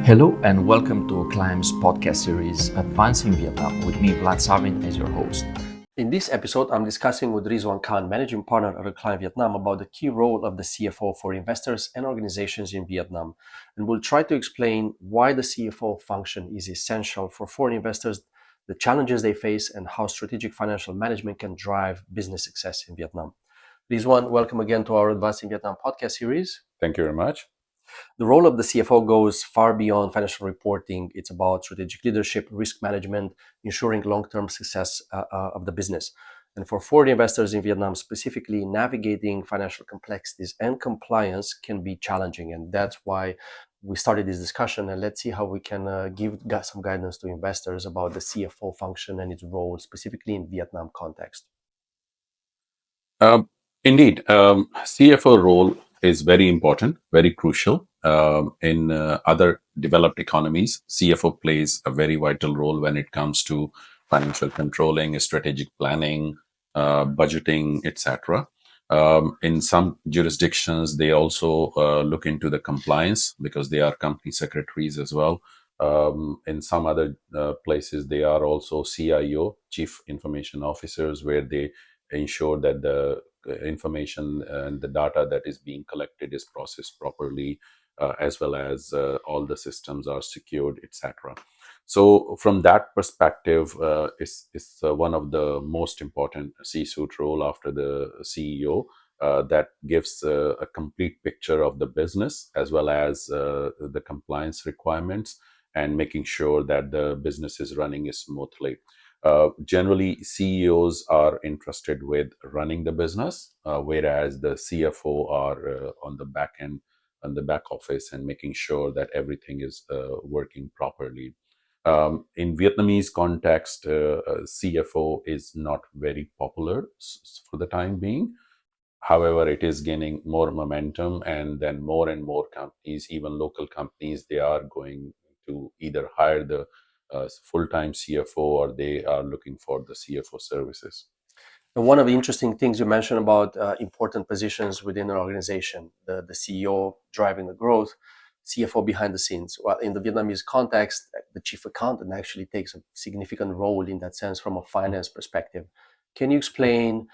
Hello and welcome to Acclime's podcast series, Advancing Vietnam, with me, Vlad Savin, as your host. In this episode, I'm discussing with Rizwan Khan, managing partner at Acclime Vietnam, about the key role of the CFO for investors and organizations in Vietnam. And we'll try to explain why the CFO function is essential for foreign investors, the challenges they face, and how strategic financial management can drive business success in Vietnam. Rizwan, welcome again to our Advancing Vietnam podcast series. Thank you very much. The role of the CFO goes far beyond financial reporting. It's about strategic leadership, risk management, ensuring long-term success of the business. And for foreign investors in Vietnam, specifically, navigating financial complexities and compliance can be challenging. And that's why we started this discussion. And let's see how we can give some guidance to investors about the CFO function and its role, specifically in Vietnam context. Indeed, CFO role is very important, very crucial. In other developed economies, CFO plays a very vital role when it comes to financial controlling, strategic planning, budgeting, etc. In some jurisdictions, they also look into the compliance because they are company secretaries as well. In some other places, they are also CIO, Chief Information Officers, where they ensure that the information and the data that is being collected is processed properly, as well as all the systems are secured, etc. So from that perspective, it's one of the most important C-suite role after the CEO that gives a complete picture of the business as well as the compliance requirements and making sure that the business is running smoothly. Generally, CEOs are interested with running the business, whereas the CFO are on the back end, on the back office, and making sure that everything is working properly. In Vietnamese context, CFO is not very popular for the time being. However, it is gaining more momentum, and then more and more companies, even local companies, they are going to either hire the full-time CFO or they are looking for the CFO services. And one of the interesting things you mentioned about important positions within an organization, the CEO driving the growth, CFO behind the scenes. Well, in the Vietnamese context, the chief accountant actually takes a significant role in that sense from a finance perspective. Can you explain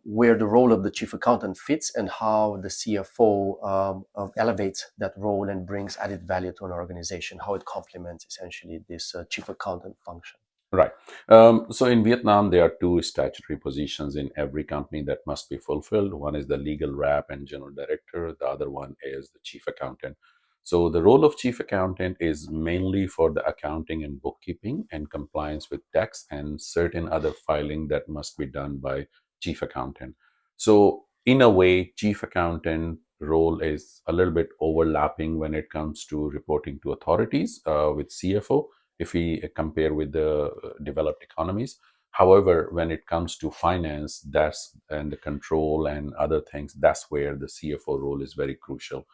where the role of the chief accountant fits and how the CFO elevates that role and brings added value to an organization, how it complements essentially this chief accountant function? Right. So in Vietnam, there are two statutory positions in every company that must be fulfilled. One is the legal rep and general director. The other one is the chief accountant. So the role of chief accountant is mainly for the accounting and bookkeeping and compliance with tax and certain other filing that must be done by chief accountant. So in a way, chief accountant role is a little bit overlapping when it comes to reporting to authorities with CFO if we compare with the developed economies. However, when it comes to finance, that's and the control and other things, that's where the CFO role is very crucial,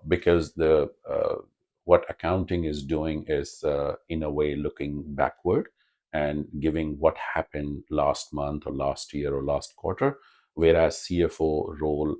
because the what accounting is doing is in a way looking backward and giving what happened last month or last year or last quarter, whereas CFO role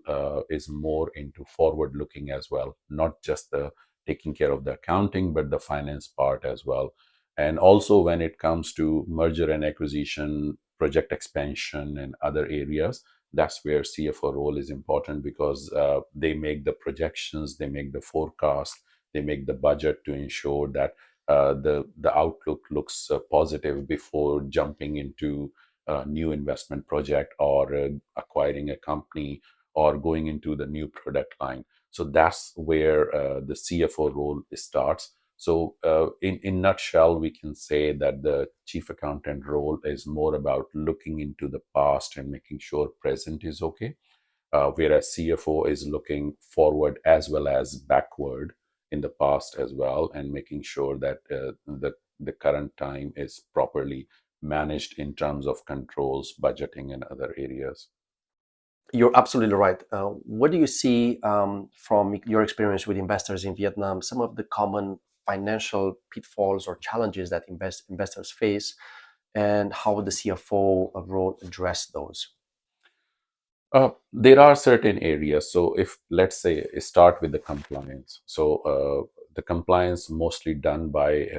is more into forward looking as well, not just the taking care of the accounting, but the finance part as well. And also when it comes to merger and acquisition, project expansion, and other areas, that's where CFO role is important because they make the projections, they make the forecast, they make the budget to ensure that the outlook looks positive before jumping into a new investment project or acquiring a company or going into the new product line. So that's where the CFO role starts. So in nutshell, we can say that the chief accountant role is more about looking into the past and making sure present is okay, whereas CFO is looking forward as well as backward in the past as well and making sure that the current time is properly managed in terms of controls, budgeting, and other areas. You're absolutely right. What do you see from your experience with investors in Vietnam? Some of the common financial pitfalls or challenges that investors face, and how would the CFO role address those? There are certain areas. So, if let's say start with the compliance. So, the compliance mostly done by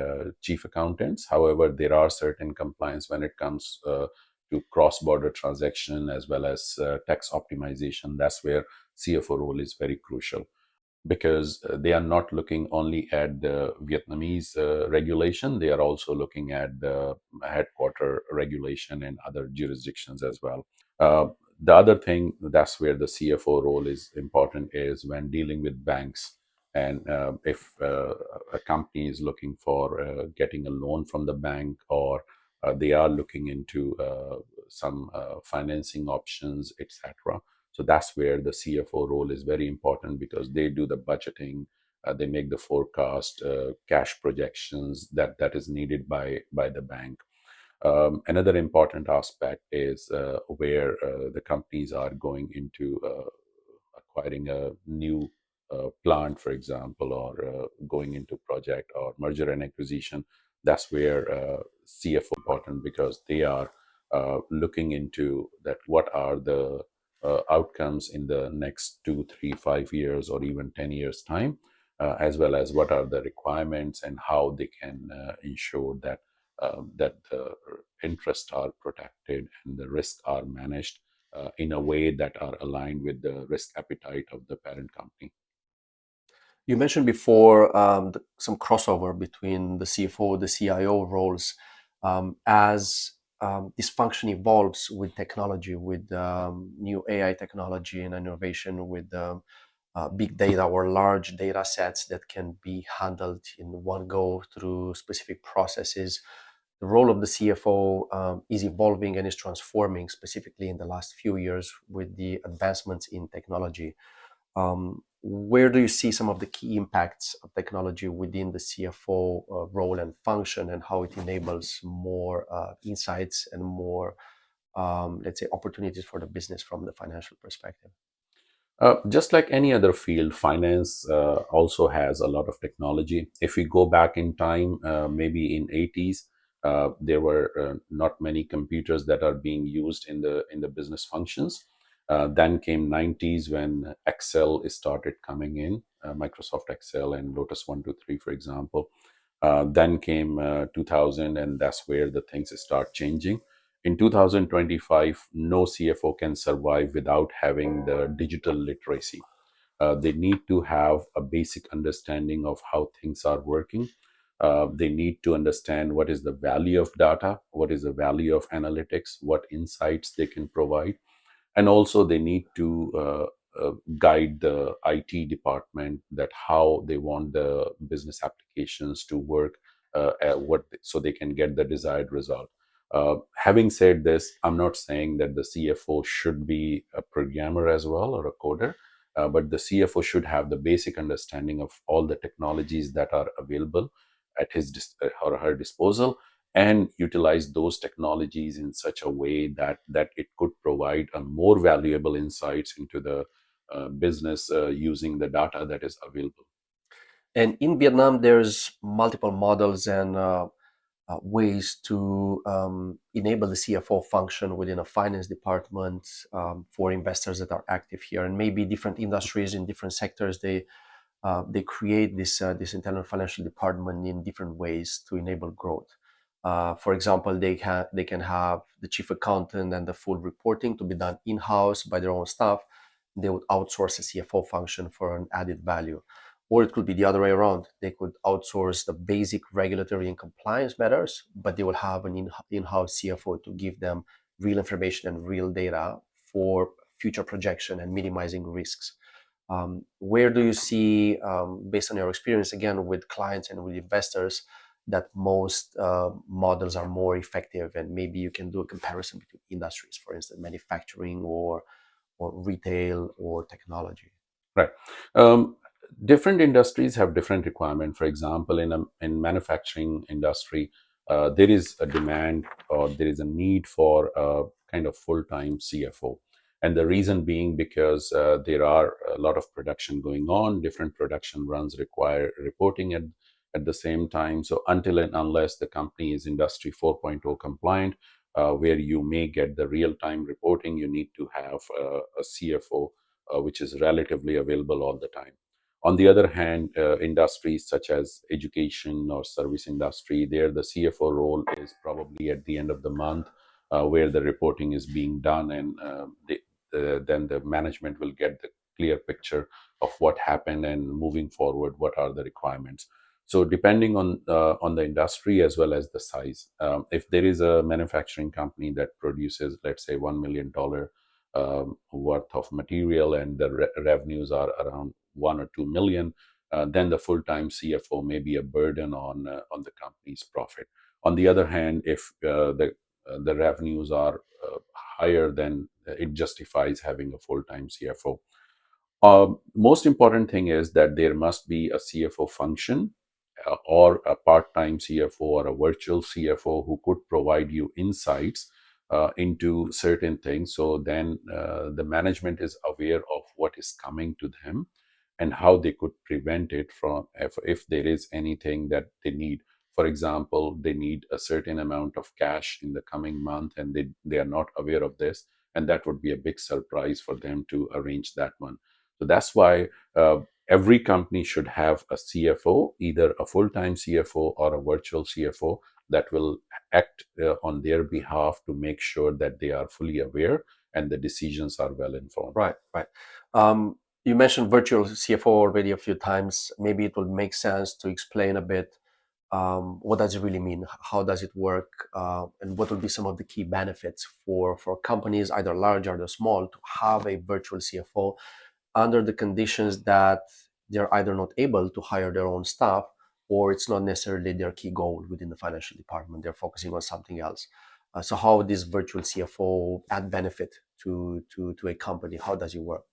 chief accountants. However, there are certain compliance when it comes to cross-border transaction as well as tax optimization. That's where CFO role is very crucial because they are not looking only at the Vietnamese regulation, they are also looking at the headquarter regulation in other jurisdictions as well. Uh, the other thing that's where the CFO role is important is when dealing with banks. And if a company is looking for getting a loan from the bank or they are looking into some financing options, etc. So that's where the CFO role is very important because they do the budgeting, they make the forecast, cash projections that is needed by the bank. Another important aspect is where the companies are going into acquiring a new plant, for example, or going into project or merger and acquisition. That's where CFO important because they are looking into that what are the outcomes in the next 2, 3, 5 years or even 10 years time, as well as what are the requirements and how they can ensure that the interests are protected and the risks are managed in a way that are aligned with the risk appetite of the parent company. You mentioned before some crossover between the CFO, the CIO roles. As this function evolves with technology, with new AI technology and innovation, with big data or large data sets that can be handled in one go through specific processes, the role of the CFO is evolving and is transforming, specifically in the last few years with the advancements in technology. Where do you see some of the key impacts of technology within the CFO role and function, and how it enables more insights and more, let's say, opportunities for the business from the financial perspective? Just like any other field, finance also has a lot of technology. If we go back in time, maybe in 80s, there were not many computers that are being used in the business functions. Then came 90s when Excel started coming in, Microsoft Excel and Lotus 123, for example. Then came 2000, and that's where the things start changing. In 2025, no CFO can survive without having the digital literacy. They need to have a basic understanding of how things are working. They need to understand what is the value of data, what is the value of analytics, what insights they can provide, and also they need to guide the IT department that how they want the business applications to work, so they can get the desired result. Having said this, I'm not saying that the CFO should be a programmer as well or a coder, but the CFO should have the basic understanding of all the technologies that are available at his or her disposal, and utilize those technologies in such a way that it could provide a more valuable insights into the business using the data that is available. And in Vietnam, there's multiple models and ways to enable the CFO function within a finance department for investors that are active here, and maybe different industries in different sectors. They create this internal financial department in different ways to enable growth. For example, they can have the chief accountant and the full reporting to be done in-house by their own staff. They would outsource the CFO function for an added value. Or it could be the other way around. They could outsource the basic regulatory and compliance matters, but they will have an in-house CFO to give them real information and real data for future projection and minimizing risks. Where do you see, based on your experience again with clients and with investors, that most models are more effective? And maybe you can do a comparison between industries, for instance, manufacturing or retail or technology. Right. Um, Different industries have different requirement. For example, in manufacturing industry, there is a demand or there is a need for a kind of full-time CFO. And the reason being because there are a lot of production going on, different production runs require reporting at the same time. So until and unless the company is Industry 4.0 compliant, where you may get the real-time reporting, you need to have a CFO which is relatively available all the time. On the other hand, industries such as education or service industry, there the CFO role is probably at the end of the month, where the reporting is being done, and then the management will get the clear picture of what happened and moving forward, what are the requirements. So depending on the industry as well as the size, if there is a manufacturing company that produces, let's say, $1 million worth of material, and the revenues are around 1 or 2 million, then the full-time CFO may be a burden on the company's profit. On the other hand, if the revenues are higher, then it justifies having a full-time CFO. Most important thing is that there must be a CFO function, or a part-time CFO or a virtual CFO who could provide you insights into certain things. So then the management is aware of what is coming to them and how they could prevent it from, if there is anything that they need. For example, they need a certain amount of cash in the coming month, and they are not aware of this, and that would be a big surprise for them to arrange that one. So that's why every company should have a CFO, either a full-time CFO or a virtual CFO, that will act on their behalf to make sure that they are fully aware and the decisions are well informed. Right, right. You mentioned virtual CFO already a few times. Maybe it would make sense to explain a bit what does it really mean? How does it work? And what would be some of the key benefits for companies, either large or small, to have a virtual CFO under the conditions that they're either not able to hire their own staff, or it's not necessarily their key goal within the financial department. They're focusing on something else. So how would this virtual CFO add benefit to a company? How does it work?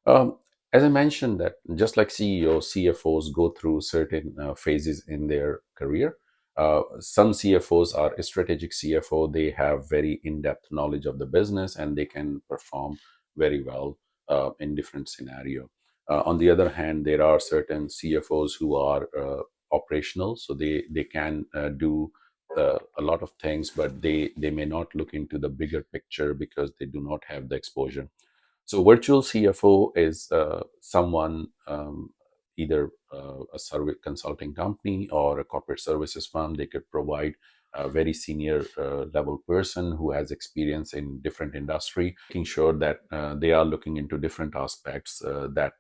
Um, as I mentioned, that just like CEOs, CFOs go through certain phases in their career. Some CFOs are a strategic CFO. They have very in-depth knowledge of the business, and they can perform very well in different scenario. On the other hand, there are certain CFOs who are operational, so they can do a lot of things, but they may not look into the bigger picture because they do not have the exposure. So virtual CFO is someone, either a service consulting company or a corporate services firm. They could provide a very senior level person who has experience in different industry, making sure that they are looking into different aspects that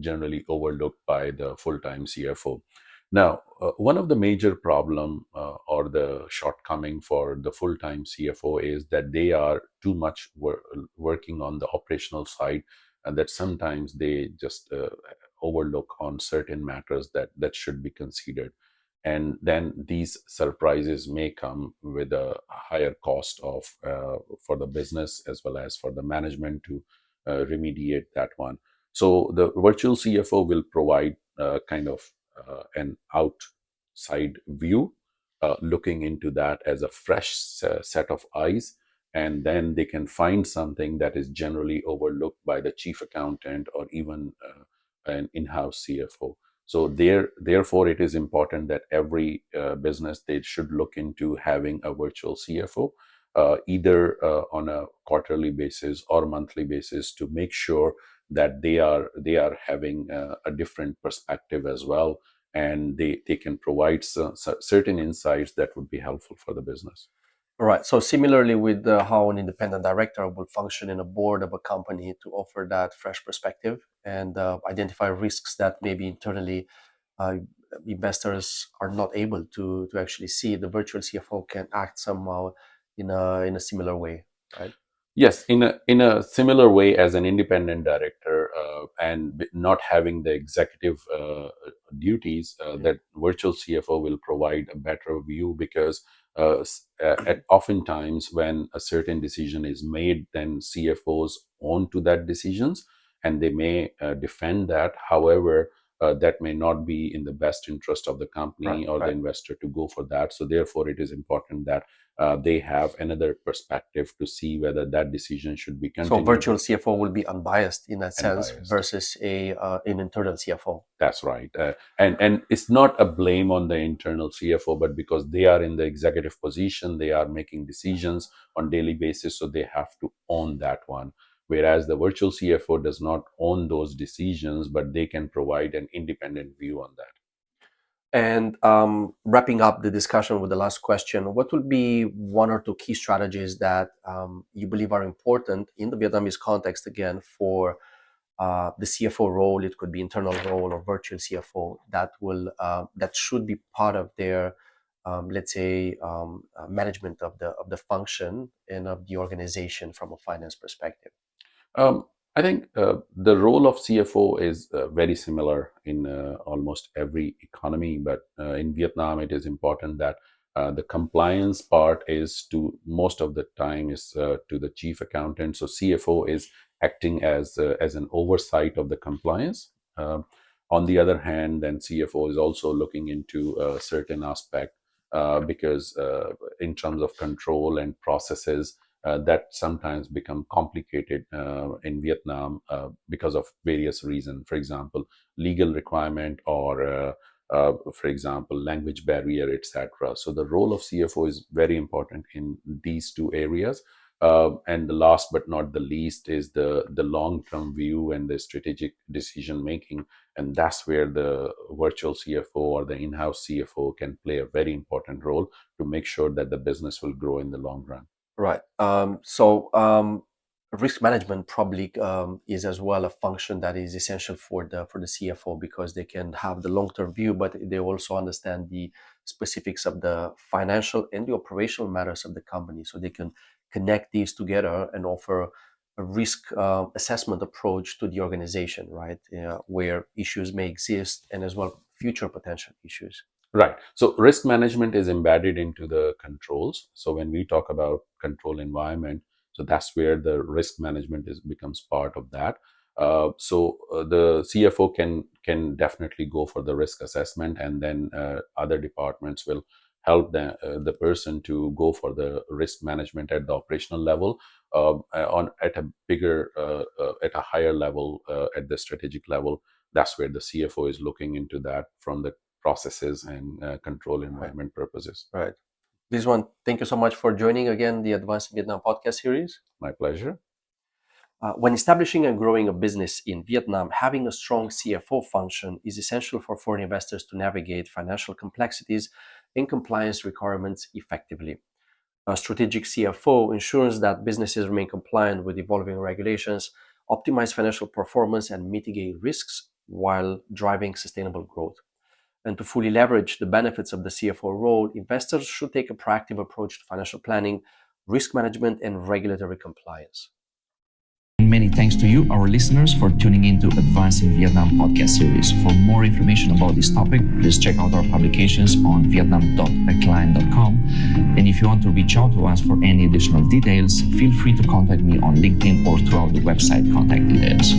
generally overlooked by the full-time CFO. Now, one of the major problem or the shortcoming for the full-time CFO is that they are too much working on the operational side, and that sometimes they just overlook on certain matters that should be considered. And then these surprises may come with a higher cost of for the business as well as for the management to remediate that one. So the virtual CFO will provide kind of an outside view, looking into that as a fresh set of eyes, and then they can find something that is generally overlooked by the chief accountant or even an in-house CFO. So therefore, it is important that every business, they should look into having a virtual CFO, either on a quarterly basis or monthly basis, to make sure that they are having a different perspective as well, and they can provide certain insights that would be helpful for the business. All right. So similarly with how an independent director would function in a board of a company to offer that fresh perspective and identify risks that maybe internally uh, investors are not able to actually see, the virtual CFO can act somehow in a similar way, right? Yes, in a similar way as an independent director, and not having the executive duties, that virtual CFO will provide a better view, because oftentimes when a certain decision is made, then CFOs own to that decisions, and they may defend that. However, that may not be in the best interest of the company or the investor to go for that. So therefore, it is important that they have another perspective to see whether that decision should be continued. So virtual CFO will be unbiased in that sense Unbiased. versus an internal CFO. That's right. And it's not a blame on the internal CFO, but because they are in the executive position, they are making decisions on daily basis, so they have to own that one. Whereas the virtual CFO does not own those decisions, but they can provide an independent view on that. And wrapping up the discussion with the last question, what would be one or two key strategies that you believe are important in the Vietnamese context, again, for the CFO role? It could be internal role or virtual CFO that should be part of their, let's say, management of the function and of the organization from a finance perspective. I think the role of CFO is very similar in almost every economy, but in Vietnam, it is important that the compliance part is most of the time is to the chief accountant. So CFO is acting as an oversight of the compliance. On the other hand, then CFO is also looking into a certain aspect because in terms of control and processes, that sometimes become complicated in Vietnam because of various reasons. For example, legal requirement or, for example, language barrier, etc. So the role of CFO is very important in these two areas. And the last but not the least is the long-term view and the strategic decision making. And that's where the virtual CFO or the in-house CFO can play a very important role to make sure that the business will grow in the long run. Right. So risk management probably is as well a function that is essential for the CFO, because they can have the long-term view, but they also understand the specifics of the financial and the operational matters of the company. So they can connect these together and offer a risk assessment approach to the organization, right? Where issues may exist and as well future potential issues. Right. So risk management is embedded into the controls. So when we talk about control environment, so that's where the risk management becomes part of that. So the CFO can definitely go for the risk assessment, and then other departments will help the person to go for the risk management at the operational level, at a higher level, at the strategic level. That's where the CFO is looking into that from the processes and control environment purposes. Right. Rizwan, thank you so much for joining again the Advancing Vietnam podcast series. My pleasure. When establishing and growing a business in Vietnam, having a strong CFO function is essential for foreign investors to navigate financial complexities and compliance requirements effectively. A strategic CFO ensures that businesses remain compliant with evolving regulations, optimize financial performance, and mitigate risks while driving sustainable growth. And to fully leverage the benefits of the CFO role, investors should take a proactive approach to financial planning, risk management, and regulatory compliance. Many thanks to you, our listeners, for tuning into Advancing Vietnam podcast series. For more information about this topic, please check out our publications on vietnam.acclime.com. And if you want to reach out to us for any additional details, feel free to contact me on LinkedIn or throughout the website contact details.